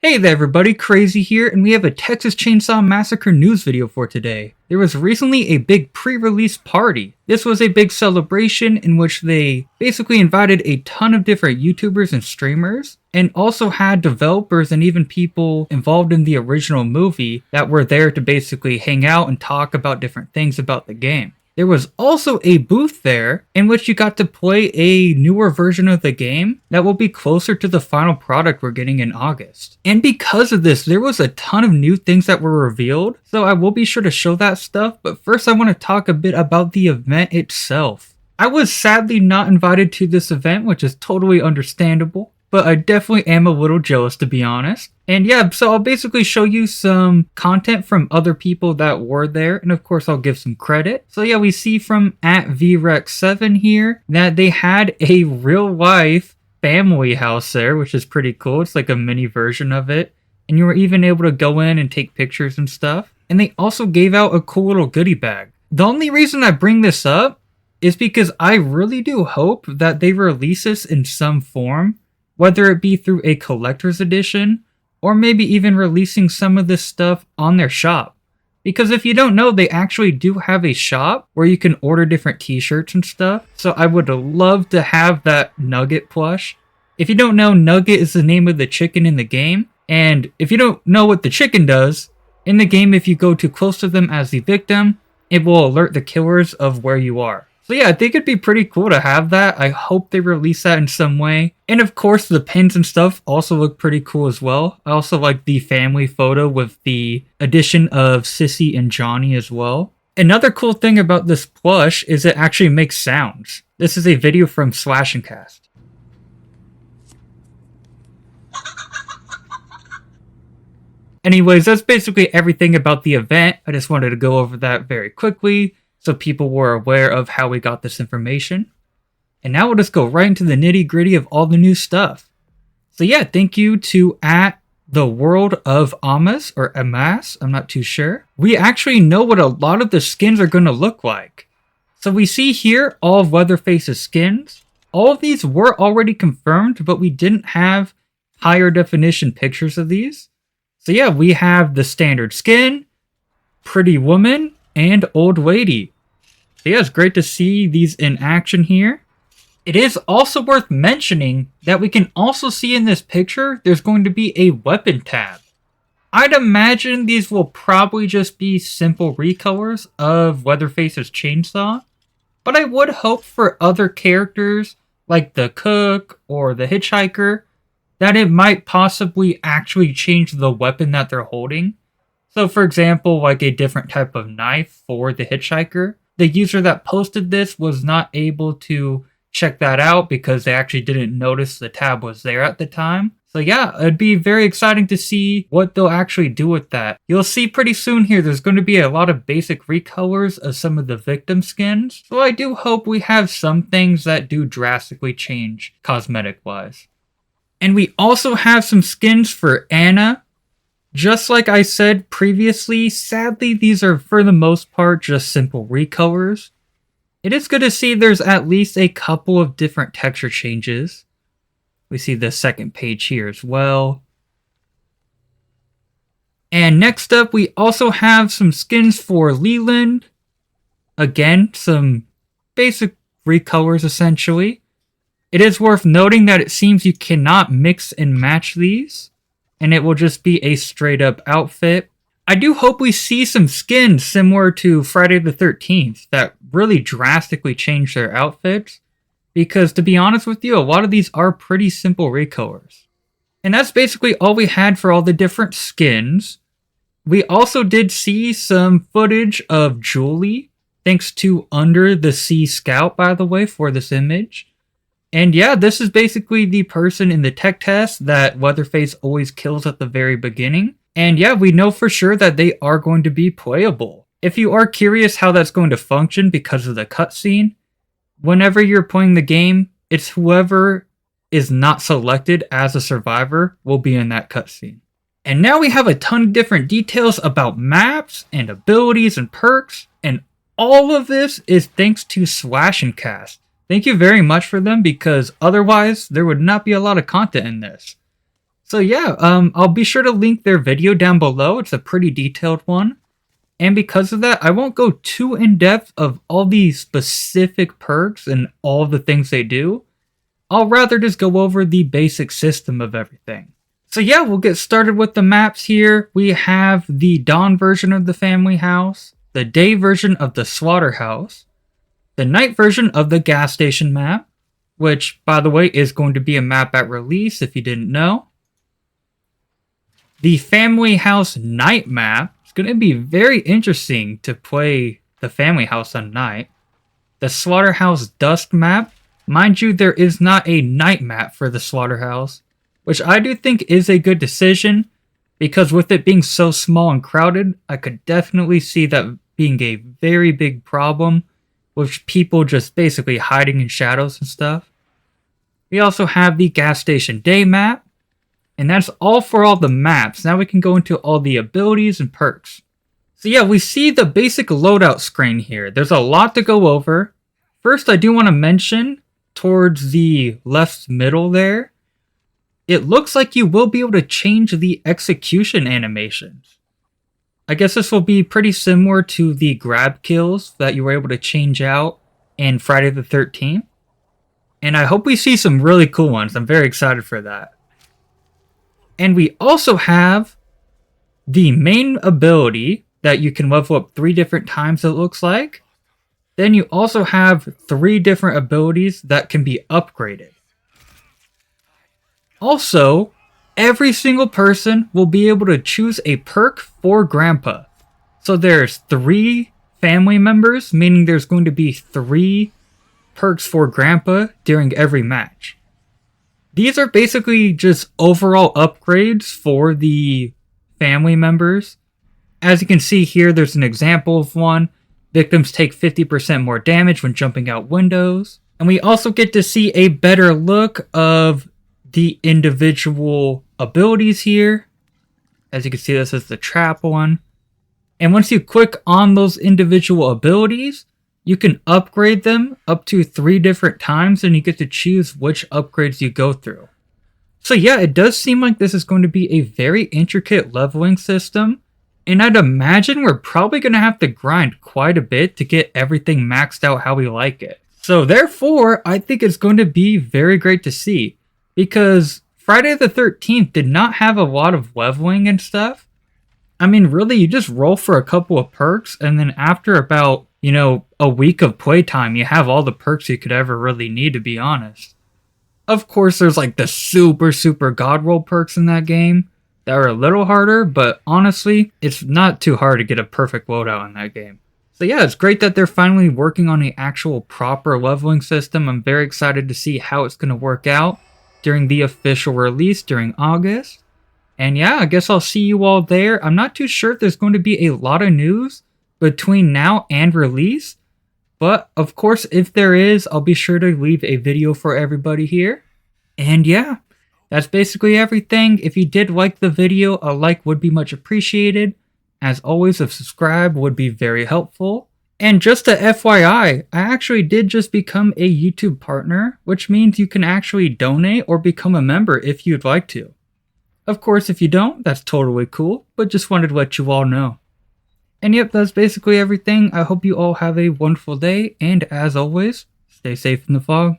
Hey there everybody, Crazy here, and we have a Texas Chainsaw Massacre news video for today. There was recently a big pre-release party. This was a big celebration in which they basically invited a ton of different YouTubers and streamers, and also had developers and even people involved in the original movie that were there to basically hang out and talk about different things about the game. There was also a booth there in which you got to play a newer version of the game that will be closer to the final product we're getting in August. And because of this, there was a ton of new things that were revealed, so I will be sure to show that stuff, but first I want to talk a bit about the event itself. I was sadly not invited to this event, which is totally understandable, but I definitely am a little jealous, to be honest. And yeah, so I'll basically show you some content from other people that were there, and of course I'll give some credit. So yeah, we see from @VREX7 here that they had a real life family house there, which is pretty cool. It's like a mini version of it, and you were even able to go in and take pictures and stuff. And they also gave out a cool little goodie bag. The only reason I bring this up is because I really do hope that they release this in some form, whether it be through a collector's edition, or maybe even releasing some of this stuff on their shop. Because if you don't know, they actually do have a shop where you can order different t-shirts and stuff. So I would love to have that Nugget plush. If you don't know, Nugget is the name of the chicken in the game. And if you don't know what the chicken does, in the game if you go too close to them as the victim, it will alert the killers of where you are. So yeah, I think it'd be pretty cool to have that. I hope they release that in some way. And of course, the pins and stuff also look pretty cool as well. I also like the family photo with the addition of Sissy and Johnny as well. Another cool thing about this plush is it actually makes sounds. This is a video from Slash and Cast. Anyways, that's basically everything about the event. I just wanted to go over that very quickly, so people were aware of how we got this information. And now we'll just go right into the nitty gritty of all the new stuff. So yeah, thank you to @theworldofAmas or Amas, I'm not too sure. We actually know what a lot of the skins are going to look like. So we see here all of Leatherface's skins. All of these were already confirmed, but we didn't have higher definition pictures of these. So yeah, we have the standard skin, Pretty Woman, and Old Lady. So yeah, it's great to see these in action here. It is also worth mentioning that we can also see in this picture there's going to be a weapon tab. I'd imagine these will probably just be simple recolors of Leatherface's chainsaw, but I would hope for other characters like the cook or the hitchhiker that it might possibly actually change the weapon that they're holding. So for example, like a different type of knife for the hitchhiker. The user that posted this was not able to check that out because they actually didn't notice the tab was there at the time. So yeah, it'd be very exciting to see what they'll actually do with that. You'll see pretty soon here there's going to be a lot of basic recolors of some of the victim skins. So I do hope we have some things that do drastically change cosmetic wise. And we also have some skins for Anna. Just like I said previously, sadly these are for the most part just simple recolors. It is good to see there's at least a couple of different texture changes. We see the second page here as well. And next up we also have some skins for Leland. Again, some basic recolors essentially. It is worth noting that it seems you cannot mix and match these, and it will just be a straight up outfit. I do hope we see some skins similar to Friday the 13th that really drastically change their outfits, because to be honest with you, a lot of these are pretty simple recolors. And that's basically all we had for all the different skins. We also did see some footage of Julie, thanks to Under the Sea Scout, by the way, for this image. And yeah, this is basically the person in the tech test that Leatherface always kills at the very beginning. And yeah, we know for sure that they are going to be playable. If you are curious how that's going to function because of the cutscene, whenever you're playing the game, it's whoever is not selected as a survivor will be in that cutscene. And now we have a ton of different details about maps and abilities and perks, and all of this is thanks to Slash and Cast. Thank you very much for them, because otherwise there would not be a lot of content in this. So yeah, I'll be sure to link their video down below. It's a pretty detailed one. And because of that, I won't go too in depth of all these specific perks and all the things they do. I'll rather just go over the basic system of everything. So yeah, we'll get started with the maps here. We have the dawn version of the family house, the day version of the slaughterhouse, the night version of the gas station map, which, by the way, is going to be a map at release if you didn't know. The family house night map is going to be very interesting to play the family house on night. The slaughterhouse dusk map, mind you, there is not a night map for the slaughterhouse, which I do think is a good decision, because with it being so small and crowded, I could definitely see that being a very big problem, with people just basically hiding in shadows and stuff. We also have the gas station day map, and that's all for all the maps. Now we can go into all the abilities and perks. So yeah, we see the basic loadout screen here. There's a lot to go over. First, I do want to mention, towards the left middle there, it looks like you will be able to change the execution animations. I guess this will be pretty similar to the grab kills that you were able to change out in Friday the 13th. And I hope we see some really cool ones. I'm very excited for that. And we also have the main ability that you can level up 3 different times, it looks like. Then you also have 3 different abilities that can be upgraded. Also, every single person will be able to choose a perk for Grandpa. So there's 3 family members, meaning there's going to be 3 perks for Grandpa during every match. These are basically just overall upgrades for the family members. As you can see here, there's an example of one. Victims take 50% more damage when jumping out windows. And we also get to see a better look of the individual abilities here. As you can see, this is the trap one. And once you click on those individual abilities, you can upgrade them up to 3 different times, and you get to choose which upgrades you go through. So yeah, it does seem like this is going to be a very intricate leveling system, and I'd imagine we're probably going to have to grind quite a bit to get everything maxed out how we like it. So therefore, I think it's going to be very great to see, because Friday the 13th did not have a lot of leveling and stuff. I mean, really, you just roll for a couple of perks, and then after about, a week of playtime, you have all the perks you could ever really need, to be honest. Of course, there's like the super god roll perks in that game that are a little harder, but honestly, it's not too hard to get a perfect loadout in that game. So yeah, it's great that they're finally working on an actual proper leveling system. I'm very excited to see how it's going to work out during the official release during August. And yeah, I guess I'll see you all there. I'm not too sure if there's going to be a lot of news between now and release, but of course, if there is, I'll be sure to leave a video for everybody here. And yeah, that's basically everything. If you did like the video, a like would be much appreciated. As always, a subscribe would be very helpful. And just a FYI, I actually did just become a YouTube partner, which means you can actually donate or become a member if you'd like to. Of course, if you don't, that's totally cool, but just wanted to let you all know. And yep, that's basically everything. I hope you all have a wonderful day, and as always, stay safe in the fog.